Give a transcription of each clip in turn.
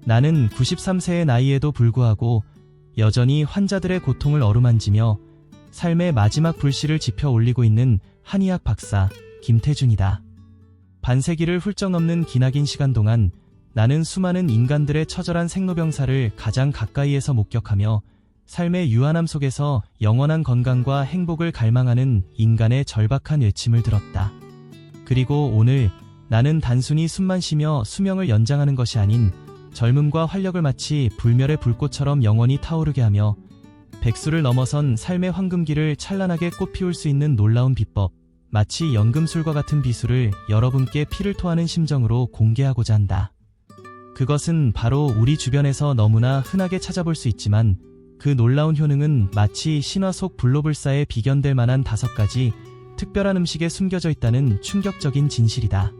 나는 93세의 나이에도 불구하고 여전히 환자들의 고통을 어루만지며 삶의 마지막 불씨를 지펴 올리고 있는 한의학 박사 김태준이다. 반세기를 훌쩍 넘는 기나긴 시간 동안 나는 수많은 인간들의 처절한 생로병사를 가장 가까이에서 목격하며 삶의 유한함 속에서 영원한 건강과 행복을 갈망하는 인간의 절박한 외침을 들었다. 그리고 오늘 나는 단순히 숨만 쉬며 수명을 연장하는 것이 아닌 젊음과 활력을 마치 불멸의 불꽃처럼 영원히 타오르게 하며 백수를 넘어선 삶의 황금기를 찬란하게 꽃피울 수 있는 놀라운 비법, 마치 연금술과 같은 비수를 여러분께 피를 토하는 심정으로 공개하고자 한다. 그것은 바로 우리 주변에서 너무나 흔하게 찾아볼 수 있지만 그 놀라운 효능은 마치 신화 속 불로불사에 비견될 만한 5가지 특별한 음식에 숨겨져 있다는 충격적인 진실이다.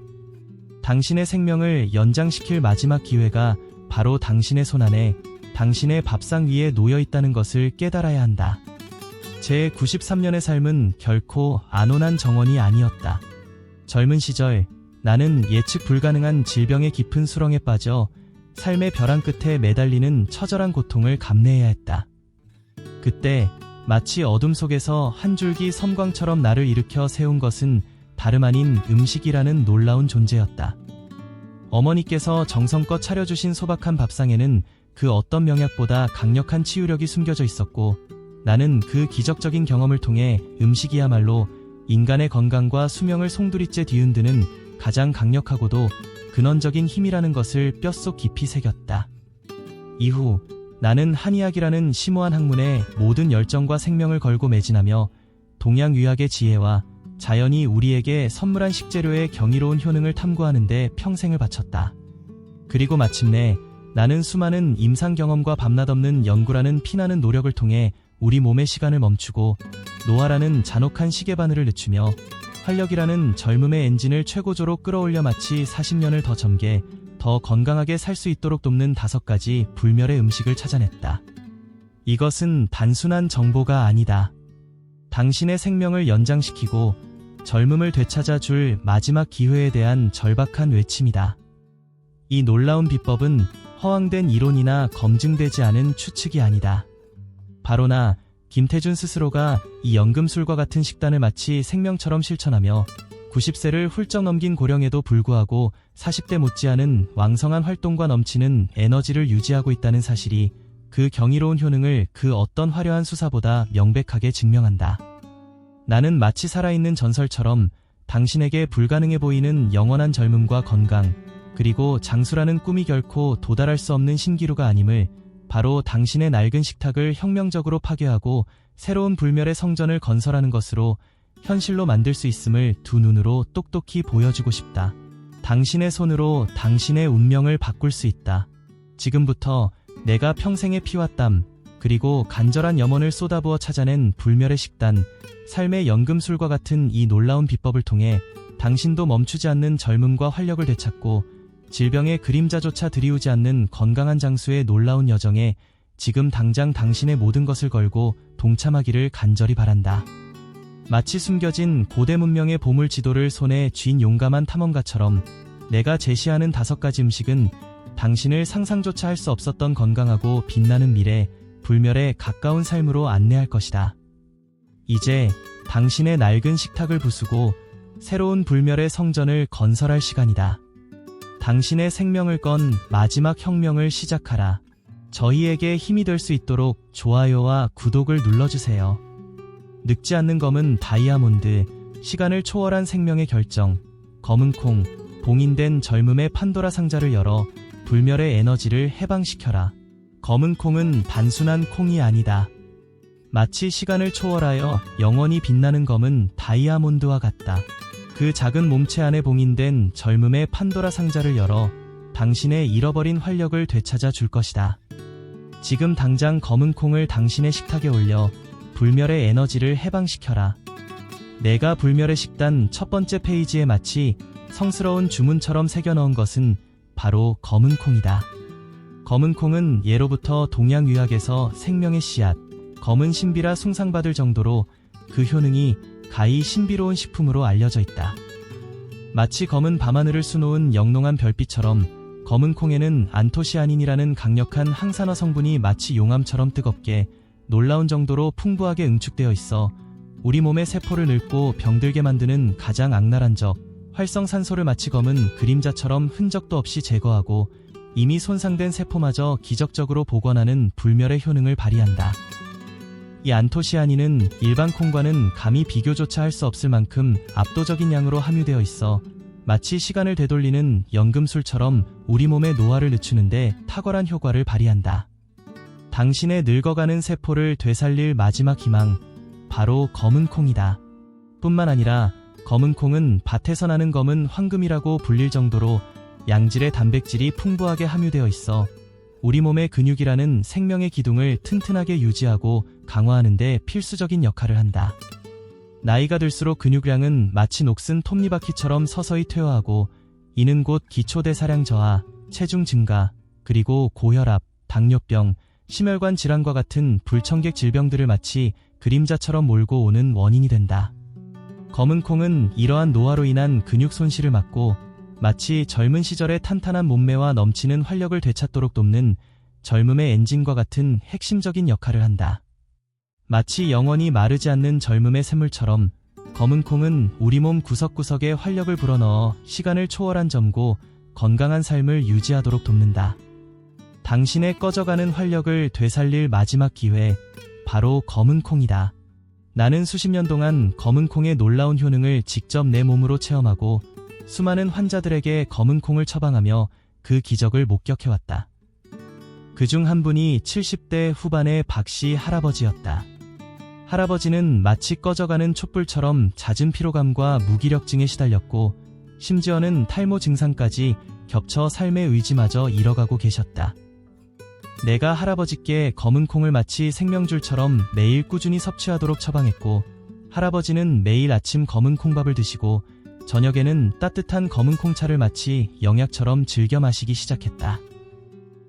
당신의 생명을 연장시킬 마지막 기회가 바로 당신의 손안에, 당신의 밥상 위에 놓여 있다는 것을 깨달아야 한다. 제 93년의 삶은 결코 안온한 정원이 아니었다. 젊은 시절 나는 예측 불가능한 질병의 깊은 수렁에 빠져 삶의 벼랑 끝에 매달리는 처절한 고통을 감내해야 했다. 그때 마치 어둠 속에서 한 줄기 섬광처럼 나를 일으켜 세운 것은 다름 아닌 음식이라는 놀라운 존재였다. 어머니께서 정성껏 차려주신 소박한 밥상에는 그 어떤 명약보다 강력한 치유력이 숨겨져 있었고 나는 그 기적적인 경험을 통해 음식이야말로 인간의 건강과 수명을 송두리째 뒤흔드는 가장 강력하고도 근원적인 힘이라는 것을 뼛속 깊이 새겼다. 이후 나는 한의학이라는 심오한 학문에 모든 열정과 생명을 걸고 매진하며 동양의학의 지혜와 자연이 우리에게 선물한 식재료의 경이로운 효능을 탐구하는 데 평생을 바쳤다. 그리고 마침내 나는 수많은 임상 경험과 밤낮 없는 연구라는 피나는 노력을 통해 우리 몸의 시간을 멈추고 노화라는 잔혹한 시계바늘을 늦추며 활력이라는 젊음의 엔진을 최고조로 끌어올려 마치 40년을 더 젊게, 더 건강하게 살 수 있도록 돕는 5가지 불멸의 음식을 찾아냈다. 이것은 단순한 정보가 아니다. 당신의 생명을 연장시키고 젊음을 되찾아 줄 마지막 기회에 대한 절박한 외침이다. 이 놀라운 비법은 허황된 이론이나 검증되지 않은 추측이 아니다. 바로 나 김태준 스스로가 이 연금술과 같은 식단을 마치 생명처럼 실천하며 90세를 훌쩍 넘긴 고령에도 불구하고 40대 못지않은 왕성한 활동과 넘치는 에너지를 유지하고 있다는 사실이 그 경이로운 효능을 그 어떤 화려한 수사보다 명백하게 증명한다. 나는 마치 살아있는 전설처럼 당신에게 불가능해 보이는 영원한 젊음과 건강, 그리고 장수라는 꿈이 결코 도달할 수 없는 신기루가 아님을 바로 당신의 낡은 식탁을 혁명적으로 파괴하고 새로운 불멸의 성전을 건설하는 것으로 현실로 만들 수 있음을 두 눈으로 똑똑히 보여주고 싶다. 당신의 손으로 당신의 운명을 바꿀 수 있다. 지금부터 내가 평생의 피와 땀, 그리고 간절한 염원을 쏟아부어 찾아낸 불멸의 식단, 삶의 연금술과 같은 이 놀라운 비법을 통해 당신도 멈추지 않는 젊음과 활력을 되찾고 질병의 그림자조차 드리우지 않는 건강한 장수의 놀라운 여정에 지금 당장 당신의 모든 것을 걸고 동참하기를 간절히 바란다. 마치 숨겨진 고대 문명의 보물 지도를 손에 쥔 용감한 탐험가처럼 내가 제시하는 5가지 음식은 당신을 상상조차 할 수 없었던 건강하고 빛나는 미래, 불멸에 가까운 삶으로 안내할 것이다. 이제 당신의 낡은 식탁을 부수고 새로운 불멸의 성전을 건설할 시간이다. 당신의 생명을 건 마지막 혁명을 시작하라. 저희에게 힘이 될 수 있도록 좋아요와 구독을 눌러주세요. 늙지 않는 검은 다이아몬드, 시간을 초월한 생명의 결정, 검은 콩, 봉인된 젊음의 판도라 상자를 열어 불멸의 에너지를 해방시켜라. 검은 콩은 단순한 콩이 아니다. 마치 시간을 초월하여 영원히 빛나는 검은 다이아몬드와 같다. 그 작은 몸체 안에 봉인된 젊음의 판도라 상자를 열어 당신의 잃어버린 활력을 되찾아 줄 것이다. 지금 당장 검은 콩을 당신의 식탁에 올려 불멸의 에너지를 해방시켜라. 내가 불멸의 식단 첫 번째 페이지에 마치 성스러운 주문처럼 새겨넣은 것은 바로 검은 콩이다. 검은 콩은 예로부터 동양의학에서 생명의 씨앗, 검은 신비라 숭상받을 정도로 그 효능이 가히 신비로운 식품으로 알려져 있다. 마치 검은 밤하늘을 수놓은 영롱한 별빛처럼 검은 콩에는 안토시아닌이라는 강력한 항산화 성분이 마치 용암처럼 뜨겁게 놀라운 정도로 풍부하게 응축되어 있어 우리 몸의 세포를 늙고 병들게 만드는 가장 악랄한 적, 활성산소를 마치 검은 그림자처럼 흔적도 없이 제거하고 이미 손상된 세포마저 기적적으로 복원하는 불멸의 효능을 발휘한다. 이 안토시아닌은 일반 콩과는 감히 비교조차 할 수 없을 만큼 압도적인 양으로 함유되어 있어 마치 시간을 되돌리는 연금술처럼 우리 몸의 노화를 늦추는데 탁월한 효과를 발휘한다. 당신의 늙어가는 세포를 되살릴 마지막 희망, 바로 검은 콩이다. 뿐만 아니라 검은 콩은 밭에서 나는 검은 황금이라고 불릴 정도로 양질의 단백질이 풍부하게 함유되어 있어 우리 몸의 근육이라는 생명의 기둥을 튼튼하게 유지하고 강화하는 데 필수적인 역할을 한다. 나이가 들수록 근육량은 마치 녹슨 톱니바퀴처럼 서서히 퇴화하고 이는 곧 기초대사량 저하, 체중 증가, 그리고 고혈압, 당뇨병, 심혈관 질환과 같은 불청객 질병들을 마치 그림자처럼 몰고 오는 원인이 된다. 검은 콩은 이러한 노화로 인한 근육 손실을 막고 마치 젊은 시절의 탄탄한 몸매와 넘치는 활력을 되찾도록 돕는 젊음의 엔진과 같은 핵심적인 역할을 한다. 마치 영원히 마르지 않는 젊음의 샘물처럼 검은 콩은 우리 몸 구석구석에 활력을 불어넣어 시간을 초월한 젊고 건강한 삶을 유지하도록 돕는다. 당신의 꺼져가는 활력을 되살릴 마지막 기회, 바로 검은 콩이다. 나는 수십 년 동안 검은 콩의 놀라운 효능을 직접 내 몸으로 체험하고 수많은 환자들에게 검은 콩을 처방하며 그 기적을 목격해왔다. 그중 한 분이 70대 후반의 박씨 할아버지였다. 할아버지는 마치 꺼져가는 촛불처럼 잦은 피로감과 무기력증에 시달렸고 심지어는 탈모 증상까지 겹쳐 삶의 의지마저 잃어가고 계셨다. 내가 할아버지께 검은 콩을 마치 생명줄처럼 매일 꾸준히 섭취하도록 처방했고 할아버지는 매일 아침 검은 콩밥을 드시고 저녁에는 따뜻한 검은 콩차를 마치 영약처럼 즐겨 마시기 시작했다.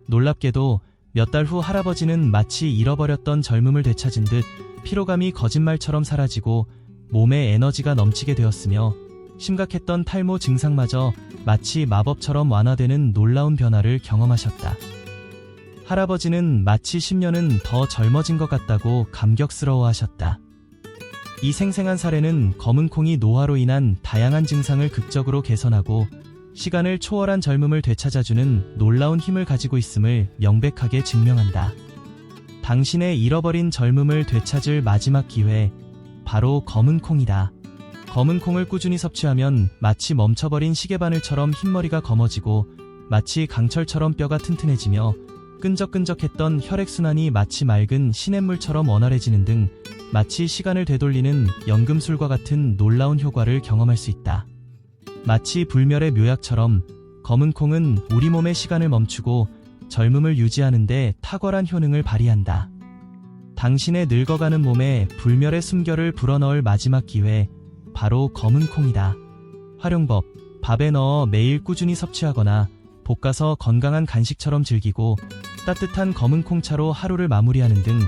놀랍게도 몇 달 후 할아버지는 마치 잃어버렸던 젊음을 되찾은 듯 피로감이 거짓말처럼 사라지고 몸에 에너지가 넘치게 되었으며 심각했던 탈모 증상마저 마치 마법처럼 완화되는 놀라운 변화를 경험하셨다. 할아버지는 마치 10년은 더 젊어진 것 같다고 감격스러워하셨다. 이 생생한 사례는 검은 콩이 노화로 인한 다양한 증상을 극적으로 개선하고 시간을 초월한 젊음을 되찾아주는 놀라운 힘을 가지고 있음을 명백하게 증명한다. 당신의 잃어버린 젊음을 되찾을 마지막 기회, 바로 검은 콩이다. 검은 콩을 꾸준히 섭취하면 마치 멈춰버린 시계바늘처럼 흰머리가 검어지고 마치 강철처럼 뼈가 튼튼해지며 끈적끈적했던 혈액순환이 마치 맑은 시냇물처럼 원활해지는 등 마치 시간을 되돌리는 연금술과 같은 놀라운 효과를 경험할 수 있다. 마치 불멸의 묘약처럼 검은 콩은 우리 몸의 시간을 멈추고 젊음을 유지하는 데 탁월한 효능을 발휘한다. 당신의 늙어가는 몸에 불멸의 숨결을 불어넣을 마지막 기회, 바로 검은 콩이다. 활용법: 밥에 넣어 매일 꾸준히 섭취하거나 볶아서 건강한 간식처럼 즐기고 따뜻한 검은 콩차로 하루를 마무리하는 등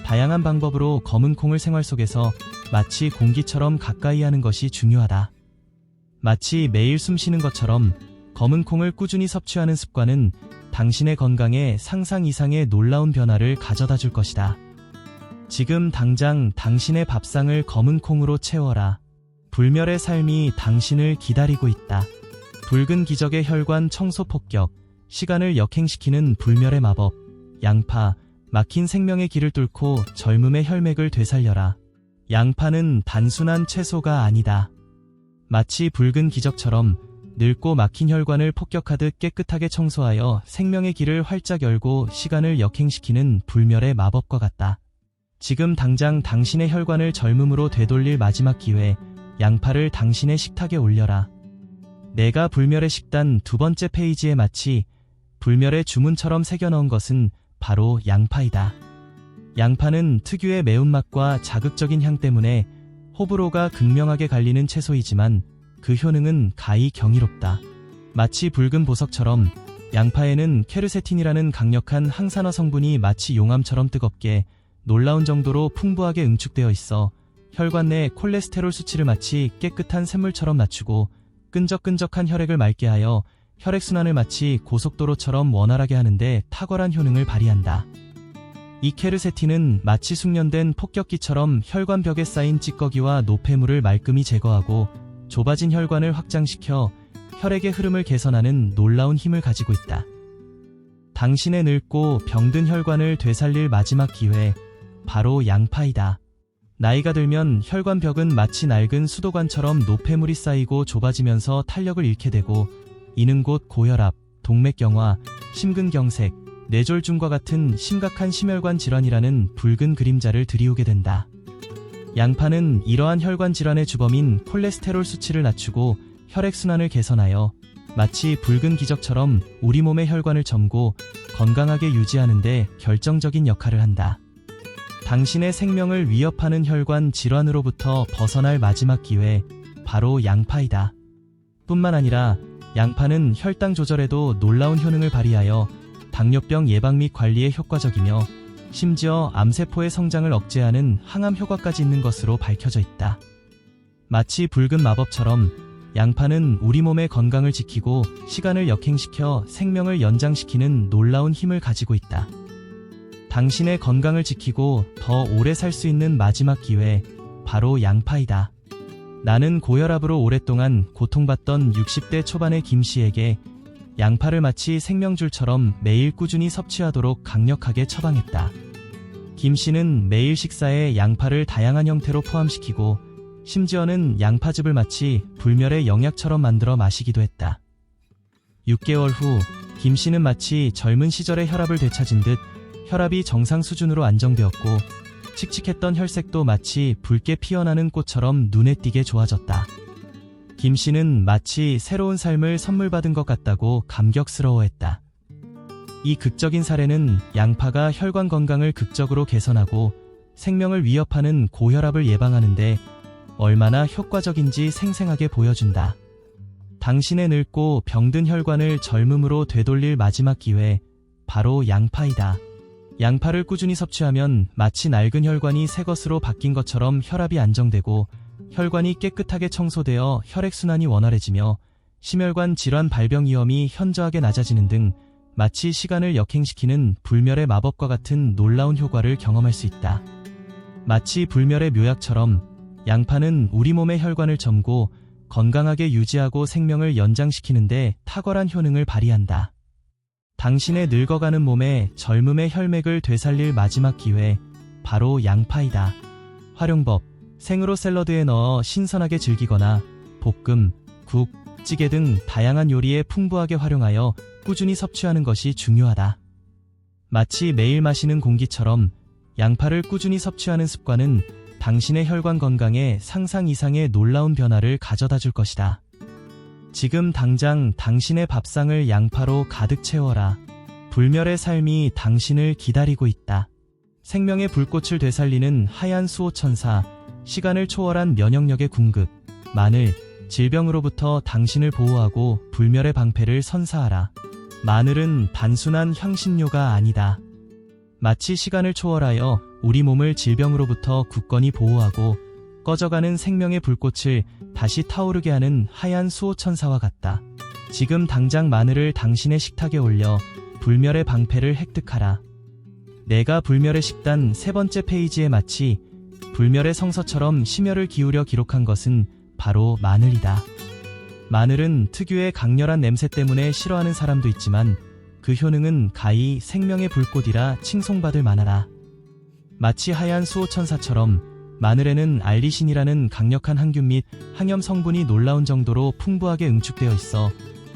다양한 방법으로 검은 콩을 생활 속에서 마치 공기처럼 가까이 하는 것이 중요하다. 마치 매일 숨 쉬는 것처럼 검은 콩을 꾸준히 섭취하는 습관은 당신의 건강에 상상 이상의 놀라운 변화를 가져다 줄 것이다. 지금 당장 당신의 밥상을 검은 콩으로 채워라. 불멸의 삶이 당신을 기다리고 있다. 붉은 기적의 혈관 청소 폭격, 시간을 역행시키는 불멸의 마법, 양파, 막힌 생명의 길을 뚫고 젊음의 혈맥을 되살려라. 양파는 단순한 채소가 아니다. 마치 붉은 기적처럼 늙고 막힌 혈관을 폭격하듯 깨끗하게 청소하여 생명의 길을 활짝 열고 시간을 역행시키는 불멸의 마법과 같다. 지금 당장 당신의 혈관을 젊음으로 되돌릴 마지막 기회, 양파를 당신의 식탁에 올려라. 내가 불멸의 식단 2번째 페이지에 마치 불멸의 주문처럼 새겨넣은 것은 바로 양파이다. 양파는 특유의 매운맛과 자극적인 향 때문에 호불호가 극명하게 갈리는 채소이지만 그 효능은 가히 경이롭다. 마치 붉은 보석처럼 양파에는 케르세틴이라는 강력한 항산화 성분이 마치 용암처럼 뜨겁게 놀라운 정도로 풍부하게 응축되어 있어 혈관 내 콜레스테롤 수치를 마치 깨끗한 샘물처럼 낮추고 끈적끈적한 혈액을 맑게 하여 혈액순환을 마치 고속도로처럼 원활하게 하는데 탁월한 효능을 발휘한다. 이 케르세틴은 마치 숙련된 폭격기처럼 혈관벽에 쌓인 찌꺼기와 노폐물을 말끔히 제거하고 좁아진 혈관을 확장시켜 혈액의 흐름을 개선하는 놀라운 힘을 가지고 있다. 당신의 늙고 병든 혈관을 되살릴 마지막 기회, 바로 양파이다. 나이가 들면 혈관벽은 마치 낡은 수도관처럼 노폐물이 쌓이고 좁아지면서 탄력을 잃게 되고, 이는 곧 고혈압, 동맥경화, 심근경색, 뇌졸중과 같은 심각한 심혈관 질환이라는 붉은 그림자를 들이우게 된다. 양파는 이러한 혈관 질환의 주범인 콜레스테롤 수치를 낮추고 혈액순환을 개선하여 마치 붉은 기적처럼 우리 몸의 혈관을 점고 건강하게 유지하는 데 결정적인 역할을 한다. 당신의 생명을 위협하는 혈관 질환으로부터 벗어날 마지막 기회, 바로 양파이다. 뿐만 아니라 양파는 혈당 조절에도 놀라운 효능을 발휘하여 당뇨병 예방 및 관리에 효과적이며 심지어 암세포의 성장을 억제하는 항암 효과까지 있는 것으로 밝혀져 있다. 마치 붉은 마법처럼 양파는 우리 몸의 건강을 지키고 시간을 역행시켜 생명을 연장시키는 놀라운 힘을 가지고 있다. 당신의 건강을 지키고 더 오래 살 수 있는 마지막 기회, 바로 양파이다. 나는 고혈압으로 오랫동안 고통받던 60대 초반의 김 씨에게 양파를 마치 생명줄처럼 매일 꾸준히 섭취하도록 강력하게 처방했다. 김 씨는 매일 식사에 양파를 다양한 형태로 포함시키고 심지어는 양파즙을 마치 불멸의 영약처럼 만들어 마시기도 했다. 6개월 후 김 씨는 마치 젊은 시절의 혈압을 되찾은 듯 혈압이 정상 수준으로 안정되었고 칙칙했던 혈색도 마치 붉게 피어나는 꽃처럼 눈에 띄게 좋아졌다. 김 씨는 마치 새로운 삶을 선물 받은 것 같다고 감격스러워했다. 이 극적인 사례는 양파가 혈관 건강을 극적으로 개선하고 생명을 위협하는 고혈압을 예방하는데 얼마나 효과적인지 생생하게 보여준다. 당신의 늙고 병든 혈관을 젊음으로 되돌릴 마지막 기회, 바로 양파이다. 양파를 꾸준히 섭취하면 마치 낡은 혈관이 새 것으로 바뀐 것처럼 혈압이 안정되고 혈관이 깨끗하게 청소되어 혈액순환이 원활해지며 심혈관 질환 발병 위험이 현저하게 낮아지는 등 마치 시간을 역행시키는 불멸의 마법과 같은 놀라운 효과를 경험할 수 있다. 마치 불멸의 묘약처럼 양파는 우리 몸의 혈관을 점고 건강하게 유지하고 생명을 연장시키는데 탁월한 효능을 발휘한다. 당신의 늙어가는 몸에 젊음의 혈맥을 되살릴 마지막 기회, 바로 양파이다. 활용법: 생으로 샐러드에 넣어 신선하게 즐기거나 볶음, 국, 찌개 등 다양한 요리에 풍부하게 활용하여 꾸준히 섭취하는 것이 중요하다. 마치 매일 마시는 공기처럼 양파를 꾸준히 섭취하는 습관은 당신의 혈관 건강에 상상 이상의 놀라운 변화를 가져다 줄 것이다. 지금 당장 당신의 밥상을 양파로 가득 채워라. 불멸의 삶이 당신을 기다리고 있다. 생명의 불꽃을 되살리는 하얀 수호천사, 시간을 초월한 면역력의 궁극, 마늘, 질병으로부터 당신을 보호하고 불멸의 방패를 선사하라. 마늘은 단순한 향신료가 아니다. 마치 시간을 초월하여 우리 몸을 질병으로부터 굳건히 보호하고 꺼져가는 생명의 불꽃을 다시 타오르게 하는 하얀 수호천사와 같다. 지금 당장 마늘을 당신의 식탁에 올려 불멸의 방패를 획득하라. 내가 불멸의 식단 3번째 페이지에 마치 불멸의 성서처럼 심혈을 기울여 기록한 것은 바로 마늘이다. 마늘은 특유의 강렬한 냄새 때문에 싫어하는 사람도 있지만 그 효능은 가히 생명의 불꽃이라 칭송받을 만하다. 마치 하얀 수호천사처럼 마늘에는 알리신이라는 강력한 항균 및 항염 성분이 놀라운 정도로 풍부하게 응축되어 있어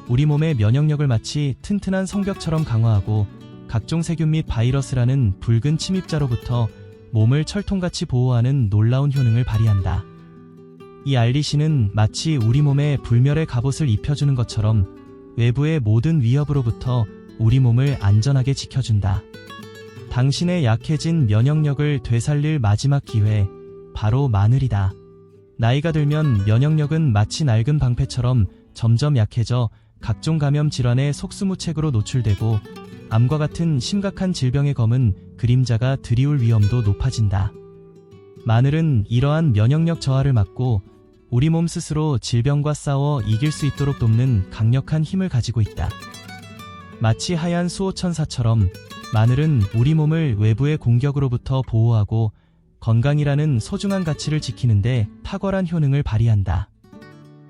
우리 몸의 면역력을 마치 튼튼한 성벽처럼 강화하고 각종 세균 및 바이러스라는 붉은 침입자로부터 몸을 철통같이 보호하는 놀라운 효능을 발휘한다. 이 알리신은 마치 우리 몸에 불멸의 갑옷을 입혀주는 것처럼 외부의 모든 위협으로부터 우리 몸을 안전하게 지켜준다. 당신의 약해진 면역력을 되살릴 마지막 기회, 바로 마늘이다. 나이가 들면 면역력은 마치 낡은 방패처럼 점점 약해져 각종 감염 질환에 속수무책으로 노출되고 암과 같은 심각한 질병의 검은 그림자가 드리울 위험도 높아진다. 마늘은 이러한 면역력 저하를 막고 우리 몸 스스로 질병과 싸워 이길 수 있도록 돕는 강력한 힘을 가지고 있다. 마치 하얀 수호천사처럼 마늘은 우리 몸을 외부의 공격으로부터 보호하고 건강이라는 소중한 가치를 지키는데 탁월한 효능을 발휘한다.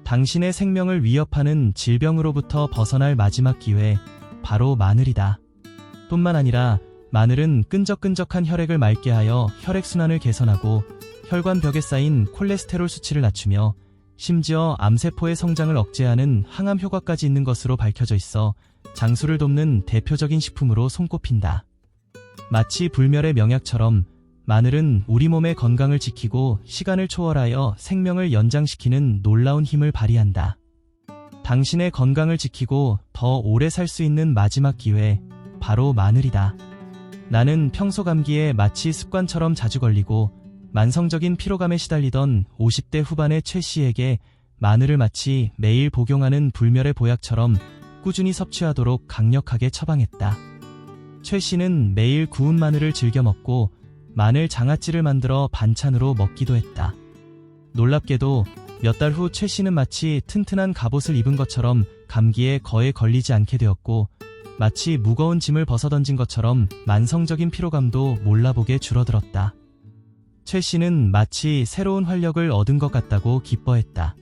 당신의 생명을 위협하는 질병으로부터 벗어날 마지막 기회, 바로 마늘이다. 뿐만 아니라 마늘은 끈적끈적한 혈액을 맑게 하여 혈액순환을 개선하고 혈관벽에 쌓인 콜레스테롤 수치를 낮추며 심지어 암세포의 성장을 억제하는 항암 효과까지 있는 것으로 밝혀져 있어 장수를 돕는 대표적인 식품으로 손꼽힌다. 마치 불멸의 명약처럼 마늘은 우리 몸의 건강을 지키고 시간을 초월하여 생명을 연장시키는 놀라운 힘을 발휘한다. 당신의 건강을 지키고 더 오래 살 수 있는 마지막 기회, 바로 마늘이다. 나는 평소 감기에 마치 습관처럼 자주 걸리고 만성적인 피로감에 시달리던 50대 후반의 최 씨에게 마늘을 마치 매일 복용하는 불멸의 보약처럼 꾸준히 섭취하도록 강력하게 처방했다. 최 씨는 매일 구운 마늘을 즐겨 먹고 마늘 장아찌를 만들어 반찬으로 먹기도 했다. 놀랍게도 몇 달 후 최 씨는 마치 튼튼한 갑옷을 입은 것처럼 감기에 거의 걸리지 않게 되었고 마치 무거운 짐을 벗어던진 것처럼 만성적인 피로감도 몰라보게 줄어들었다. 최 씨는 마치 새로운 활력을 얻은 것 같다고 기뻐했다.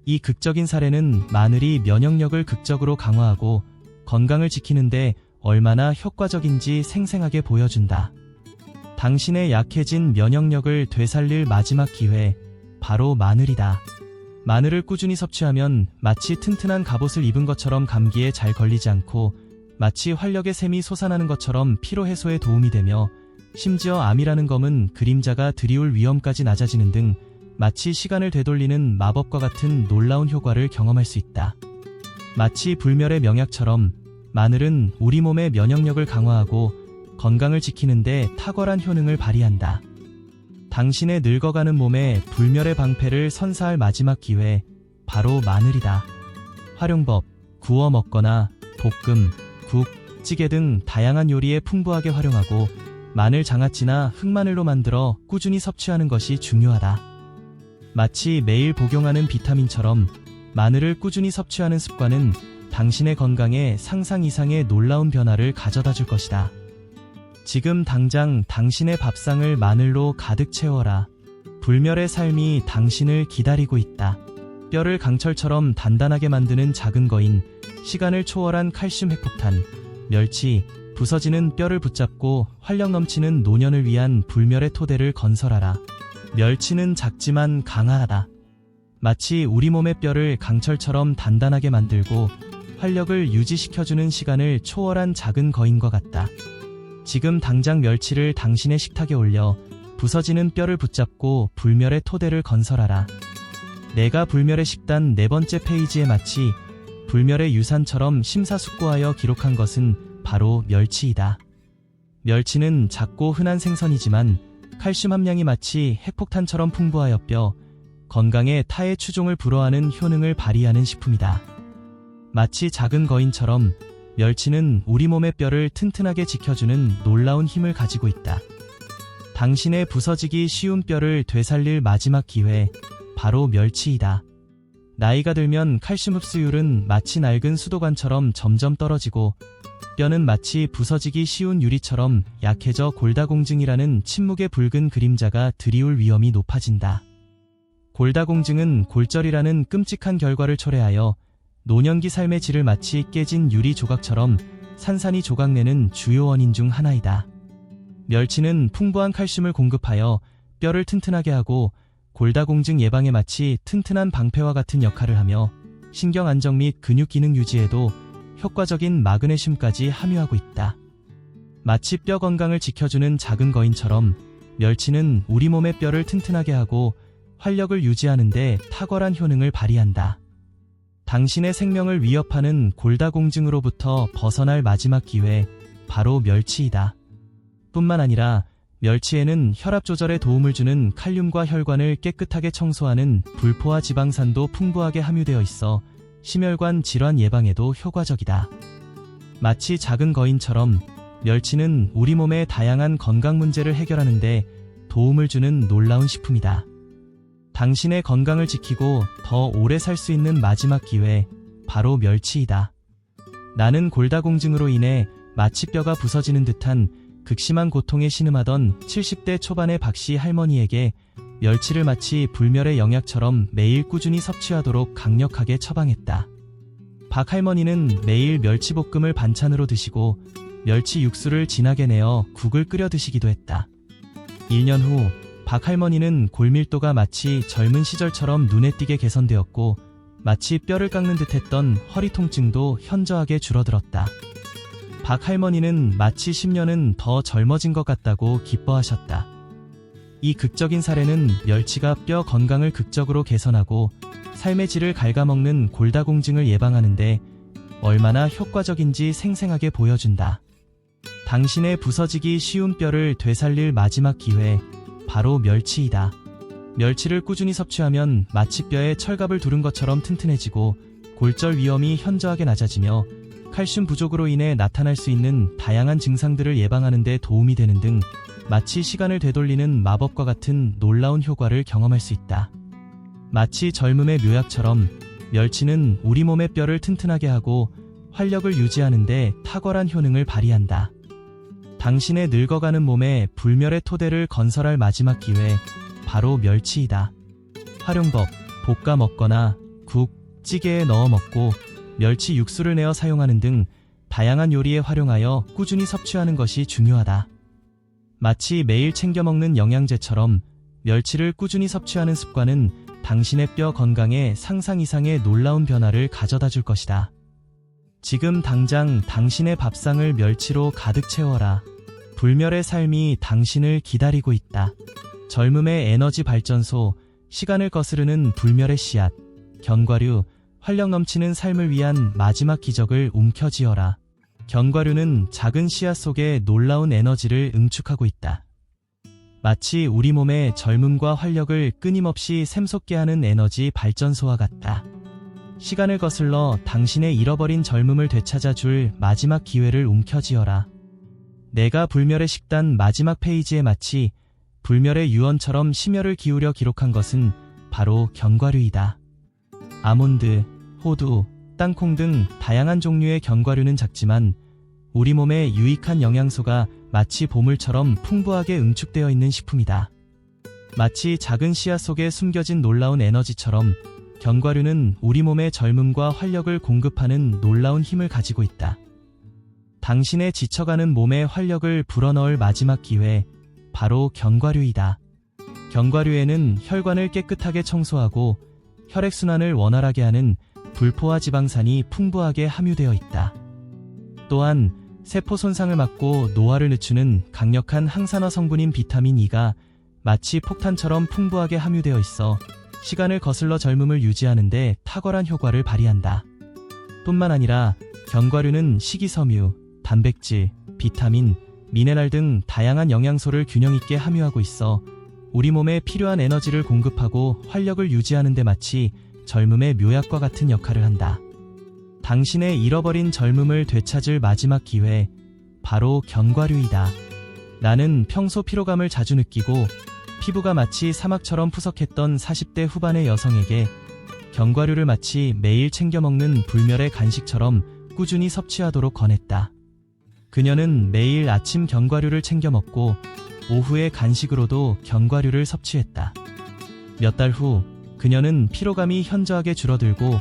이 극적인 사례는 마늘이 면역력을 극적으로 강화하고 건강을 지키는데 얼마나 효과적인지 생생하게 보여준다. 당신의 약해진 면역력을 되살릴 마지막 기회, 바로 마늘이다. 마늘을 꾸준히 섭취하면 마치 튼튼한 갑옷을 입은 것처럼 감기에 잘 걸리지 않고 마치 활력의 샘이 솟아나는 것처럼 피로 해소에 도움이 되며 심지어 암이라는 검은 그림자가 들이올 위험까지 낮아지는 등 마치 시간을 되돌리는 마법과 같은 놀라운 효과를 경험할 수 있다. 마치 불멸의 명약처럼 마늘은 우리 몸의 면역력을 강화하고 건강을 지키는데 탁월한 효능을 발휘한다. 당신의 늙어가는 몸에 불멸의 방패를 선사할 마지막 기회, 바로 마늘이다. 활용법, 구워 먹거나 볶음, 국, 찌개 등 다양한 요리에 풍부하게 활용하고 마늘 장아찌나 흑마늘로 만들어 꾸준히 섭취하는 것이 중요하다. 마치 매일 복용하는 비타민처럼 마늘을 꾸준히 섭취하는 습관은 당신의 건강에 상상 이상의 놀라운 변화를 가져다 줄 것이다. 지금 당장 당신의 밥상을 마늘로 가득 채워라. 불멸의 삶이 당신을 기다리고 있다. 뼈를 강철처럼 단단하게 만드는 작은 거인, 시간을 초월한 칼슘 핵폭탄, 멸치, 부서지는 뼈를 붙잡고 활력 넘치는 노년을 위한 불멸의 토대를 건설하라. 멸치는 작지만 강하다. 마치 우리 몸의 뼈를 강철처럼 단단하게 만들고 활력을 유지시켜주는 시간을 초월한 작은 거인과 같다. 지금 당장 멸치를 당신의 식탁에 올려 부서지는 뼈를 붙잡고 불멸의 토대를 건설하라. 내가 불멸의 식단 4번째 페이지에 마치 불멸의 유산처럼 심사숙고하여 기록한 것은 바로 멸치이다. 멸치는 작고 흔한 생선이지만 칼슘 함량이 마치 핵폭탄처럼 풍부하여 뼈, 건강에 타의 추종을 불허하는 효능을 발휘하는 식품이다. 마치 작은 거인처럼 멸치는 우리 몸의 뼈를 튼튼하게 지켜주는 놀라운 힘을 가지고 있다. 당신의 부서지기 쉬운 뼈를 되살릴 마지막 기회, 바로 멸치이다. 나이가 들면 칼슘 흡수율은 마치 낡은 수도관처럼 점점 떨어지고 뼈는 마치 부서지기 쉬운 유리처럼 약해져 골다공증이라는 침묵의 붉은 그림자가 들이올 위험이 높아진다. 골다공증은 골절이라는 끔찍한 결과를 초래하여 노년기 삶의 질을 마치 깨진 유리 조각처럼 산산이 조각내는 주요 원인 중 하나이다. 멸치는 풍부한 칼슘을 공급하여 뼈를 튼튼하게 하고 골다공증 예방에 마치 튼튼한 방패와 같은 역할을 하며 신경 안정 및 근육 기능 유지에도 효과적인 마그네슘까지 함유하고 있다. 마치 뼈 건강을 지켜주는 작은 거인처럼 멸치는 우리 몸의 뼈를 튼튼하게 하고 활력을 유지하는 데 탁월한 효능을 발휘한다. 당신의 생명을 위협하는 골다공증으로부터 벗어날 마지막 기회, 바로 멸치이다. 뿐만 아니라 멸치에는 혈압 조절에 도움을 주는 칼륨과 혈관을 깨끗하게 청소하는 불포화 지방산도 풍부하게 함유되어 있어 심혈관 질환 예방에도 효과적이다. 마치 작은 거인처럼 멸치는 우리 몸의 다양한 건강 문제를 해결하는 데 도움을 주는 놀라운 식품이다. 당신의 건강을 지키고 더 오래 살 수 있는 마지막 기회, 바로 멸치이다. 나는 골다공증으로 인해 마치 뼈가 부서지는 듯한 극심한 고통에 신음하던 70대 초반의 박씨 할머니에게 멸치를 마치 불멸의 영약처럼 매일 꾸준히 섭취하도록 강력하게 처방했다. 박 할머니는 매일 멸치볶음을 반찬으로 드시고 멸치 육수를 진하게 내어 국을 끓여 드시기도 했다. 1년 후 박 할머니는 골밀도가 마치 젊은 시절처럼 눈에 띄게 개선되었고 마치 뼈를 깎는 듯했던 허리 통증도 현저하게 줄어들었다. 박 할머니는 마치 10년은 더 젊어진 것 같다고 기뻐하셨다. 이 극적인 사례는 멸치가 뼈 건강을 극적으로 개선하고 삶의 질을 갉아먹는 골다공증을 예방하는데 얼마나 효과적인지 생생하게 보여준다. 당신의 부서지기 쉬운 뼈를 되살릴 마지막 기회, 바로 멸치이다. 멸치를 꾸준히 섭취하면 마치 뼈에 철갑을 두른 것처럼 튼튼해지고 골절 위험이 현저하게 낮아지며 칼슘 부족으로 인해 나타날 수 있는 다양한 증상들을 예방하는 데 도움이 되는 등 마치 시간을 되돌리는 마법과 같은 놀라운 효과를 경험할 수 있다. 마치 젊음의 묘약처럼 멸치는 우리 몸의 뼈를 튼튼하게 하고 활력을 유지하는 데 탁월한 효능을 발휘한다. 당신의 늙어가는 몸에 불멸의 토대를 건설할 마지막 기회, 바로 멸치이다. 활용법, 볶아 먹거나 국, 찌개에 넣어 먹고 멸치 육수를 내어 사용하는 등 다양한 요리에 활용하여 꾸준히 섭취하는 것이 중요하다. 마치 매일 챙겨 먹는 영양제처럼 멸치를 꾸준히 섭취하는 습관은 당신의 뼈 건강에 상상 이상의 놀라운 변화를 가져다 줄 것이다. 지금 당장 당신의 밥상을 멸치로 가득 채워라. 불멸의 삶이 당신을 기다리고 있다. 젊음의 에너지 발전소, 시간을 거스르는 불멸의 씨앗, 견과류, 활력 넘치는 삶을 위한 마지막 기적을 움켜쥐어라. 견과류는 작은 씨앗 속에 놀라운 에너지를 응축하고 있다. 마치 우리 몸의 젊음과 활력을 끊임없이 샘솟게 하는 에너지 발전소와 같다. 시간을 거슬러 당신의 잃어버린 젊음을 되찾아 줄 마지막 기회를 움켜쥐어라. 내가 불멸의 식단 마지막 페이지에 마치 불멸의 유언처럼 심혈을 기울여 기록한 것은 바로 견과류이다. 아몬드, 호두, 땅콩 등 다양한 종류의 견과류는 작지만 우리 몸에 유익한 영양소가 마치 보물처럼 풍부하게 응축되어 있는 식품이다. 마치 작은 씨앗 속에 숨겨진 놀라운 에너지처럼 견과류는 우리 몸의 젊음과 활력을 공급하는 놀라운 힘을 가지고 있다. 당신의 지쳐가는 몸에 활력을 불어넣을 마지막 기회, 바로 견과류이다. 견과류에는 혈관을 깨끗하게 청소하고 혈액순환을 원활하게 하는 불포화 지방산이 풍부하게 함유되어 있다. 또한 세포 손상을 막고 노화를 늦추는 강력한 항산화 성분인 비타민 E가 마치 폭탄처럼 풍부하게 함유되어 있어 시간을 거슬러 젊음을 유지하는 데 탁월한 효과를 발휘한다. 뿐만 아니라 견과류는 식이섬유, 단백질, 비타민, 미네랄 등 다양한 영양소를 균형 있게 함유하고 있어 우리 몸에 필요한 에너지를 공급하고 활력을 유지하는 데 마치 젊음의 묘약과 같은 역할을 한다. 당신의 잃어버린 젊음을 되찾을 마지막 기회, 바로 견과류이다. 나는 평소 피로감을 자주 느끼고 피부가 마치 사막처럼 푸석했던 40대 후반의 여성에게 견과류를 마치 매일 챙겨 먹는 불멸의 간식처럼 꾸준히 섭취하도록 권했다. 그녀는 매일 아침 견과류를 챙겨 먹고 오후에 간식으로도 견과류를 섭취했다. 몇 달 후 그녀는 피로감이 현저하게 줄어들고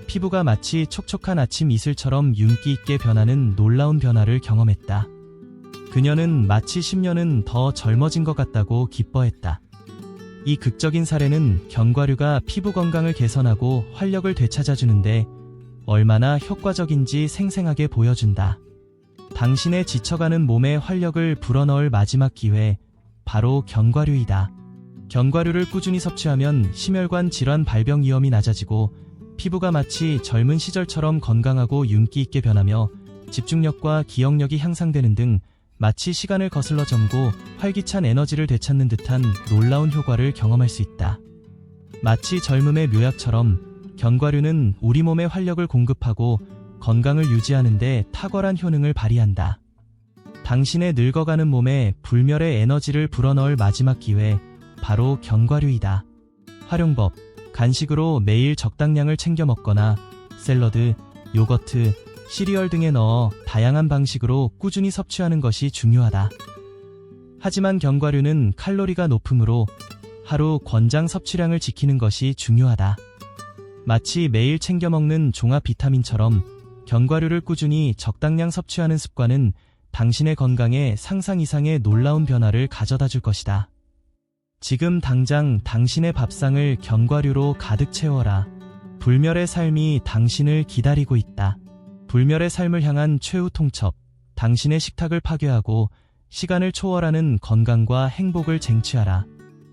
피부가 마치 촉촉한 아침 이슬처럼 윤기 있게 변하는 놀라운 변화를 경험했다. 그녀는 마치 10년은 더 젊어진 것 같다고 기뻐했다. 이 극적인 사례는 견과류가 피부 건강을 개선하고 활력을 되찾아주는데 얼마나 효과적인지 생생하게 보여준다. 당신의 지쳐가는 몸에 활력을 불어넣을 마지막 기회, 바로 견과류이다. 견과류를 꾸준히 섭취하면 심혈관 질환 발병 위험이 낮아지고 피부가 마치 젊은 시절처럼 건강하고 윤기 있게 변하며 집중력과 기억력이 향상되는 등 마치 시간을 거슬러 젊고 활기찬 에너지를 되찾는 듯한 놀라운 효과를 경험할 수 있다. 마치 젊음의 묘약처럼 견과류는 우리 몸에 활력을 공급하고 건강을 유지하는 데 탁월한 효능을 발휘한다. 당신의 늙어가는 몸에 불멸의 에너지를 불어넣을 마지막 기회, 바로 견과류이다. 활용법, 간식으로 매일 적당량을 챙겨 먹거나 샐러드, 요거트, 시리얼 등에 넣어 다양한 방식으로 꾸준히 섭취하는 것이 중요하다. 하지만 견과류는 칼로리가 높으므로 하루 권장 섭취량을 지키는 것이 중요하다. 마치 매일 챙겨 먹는 종합 비타민처럼 견과류를 꾸준히 적당량 섭취하는 습관은 당신의 건강에 상상 이상의 놀라운 변화를 가져다 줄 것이다. 지금 당장 당신의 밥상을 견과류로 가득 채워라. 불멸의 삶이 당신을 기다리고 있다. 불멸의 삶을 향한 최후 통첩, 당신의 식탁을 파괴하고 시간을 초월하는 건강과 행복을 쟁취하라.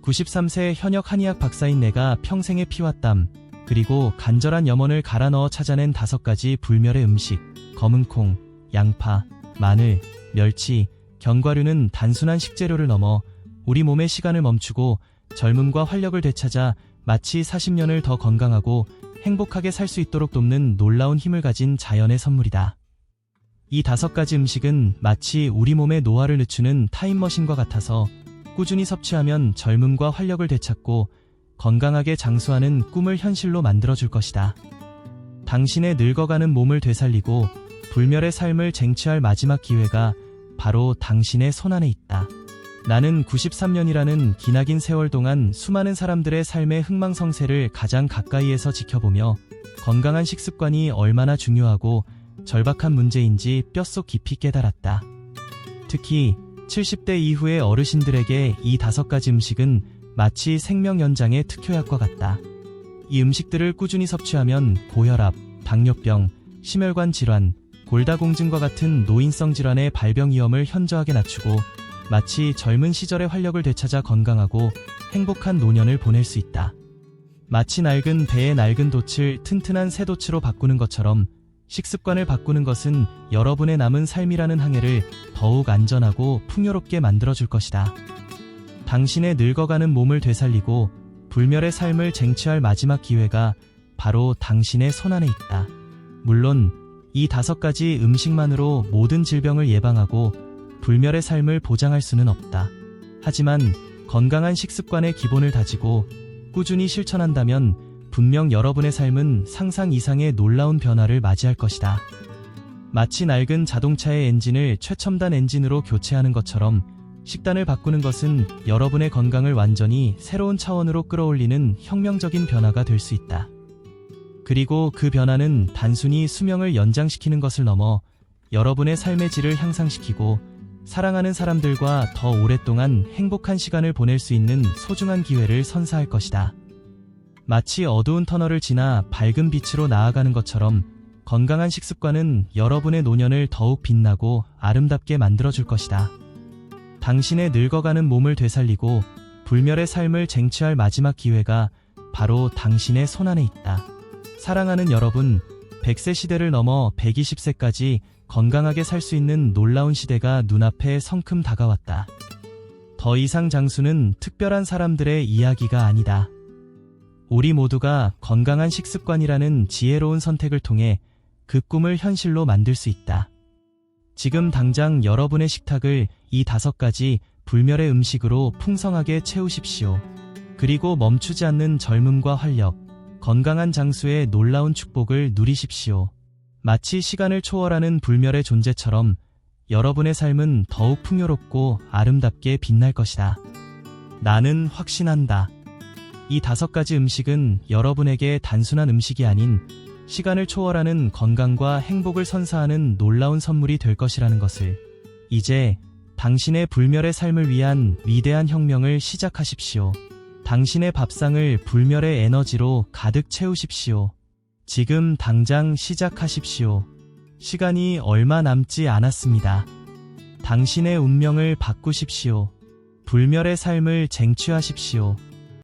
93세 현역 한의학 박사인 내가 평생의 피와 땀, 그리고 간절한 염원을 갈아 넣어 찾아낸 5가지 불멸의 음식, 검은콩, 양파, 마늘, 멸치, 견과류는 단순한 식재료를 넘어 우리 몸의 시간을 멈추고 젊음과 활력을 되찾아 마치 40년을 더 건강하고 행복하게 살 수 있도록 돕는 놀라운 힘을 가진 자연의 선물이다. 이 5가지 음식은 마치 우리 몸의 노화를 늦추는 타임머신과 같아서 꾸준히 섭취하면 젊음과 활력을 되찾고 건강하게 장수하는 꿈을 현실로 만들어줄 것이다. 당신의 늙어가는 몸을 되살리고 불멸의 삶을 쟁취할 마지막 기회가 바로 당신의 손안에 있다. 나는 93년이라는 기나긴 세월 동안 수많은 사람들의 삶의 흥망성쇠를 가장 가까이에서 지켜보며 건강한 식습관이 얼마나 중요하고 절박한 문제인지 뼛속 깊이 깨달았다. 특히 70대 이후의 어르신들에게 이 5가지 음식은 마치 생명 연장의 특효약과 같다. 이 음식들을 꾸준히 섭취하면 고혈압, 당뇨병, 심혈관 질환, 골다공증과 같은 노인성 질환의 발병 위험을 현저하게 낮추고 마치 젊은 시절의 활력을 되찾아 건강하고 행복한 노년을 보낼 수 있다. 마치 낡은 배의 낡은 돛을 튼튼한 새 돛으로 바꾸는 것처럼 식습관을 바꾸는 것은 여러분의 남은 삶이라는 항해를 더욱 안전하고 풍요롭게 만들어줄 것이다. 당신의 늙어가는 몸을 되살리고 불멸의 삶을 쟁취할 마지막 기회가 바로 당신의 손안에 있다. 물론 이 5가지 음식만으로 모든 질병을 예방하고 불멸의 삶을 보장할 수는 없다. 하지만 건강한 식습관의 기본을 다지고 꾸준히 실천한다면 분명 여러분의 삶은 상상 이상의 놀라운 변화를 맞이할 것이다. 마치 낡은 자동차의 엔진을 최첨단 엔진으로 교체하는 것처럼 식단을 바꾸는 것은 여러분의 건강을 완전히 새로운 차원으로 끌어올리는 혁명적인 변화가 될 수 있다. 그리고 그 변화는 단순히 수명을 연장시키는 것을 넘어 여러분의 삶의 질을 향상시키고 사랑하는 사람들과 더 오랫동안 행복한 시간을 보낼 수 있는 소중한 기회를 선사할 것이다. 마치 어두운 터널을 지나 밝은 빛으로 나아가는 것처럼 건강한 식습관은 여러분의 노년을 더욱 빛나고 아름답게 만들어줄 것이다. 당신의 늙어가는 몸을 되살리고 불멸의 삶을 쟁취할 마지막 기회가 바로 당신의 손안에 있다. 사랑하는 여러분, 100세 시대를 넘어 120세까지 건강하게 살 수 있는 놀라운 시대가 눈앞에 성큼 다가왔다. 더 이상 장수는 특별한 사람들의 이야기가 아니다. 우리 모두가 건강한 식습관이라는 지혜로운 선택을 통해 그 꿈을 현실로 만들 수 있다. 지금 당장 여러분의 식탁을 이 5가지 불멸의 음식으로 풍성하게 채우십시오. 그리고 멈추지 않는 젊음과 활력, 건강한 장수의 놀라운 축복을 누리십시오. 마치 시간을 초월하는 불멸의 존재처럼 여러분의 삶은 더욱 풍요롭고 아름답게 빛날 것이다. 나는 확신한다. 이 5가지 음식은 여러분에게 단순한 음식이 아닌 시간을 초월하는 건강과 행복을 선사하는 놀라운 선물이 될 것이라는 것을. 이제 당신의 불멸의 삶을 위한 위대한 혁명을 시작하십시오. 당신의 밥상을 불멸의 에너지로 가득 채우십시오. 지금 당장 시작하십시오. 시간이 얼마 남지 않았습니다. 당신의 운명을 바꾸십시오. 불멸의 삶을 쟁취하십시오.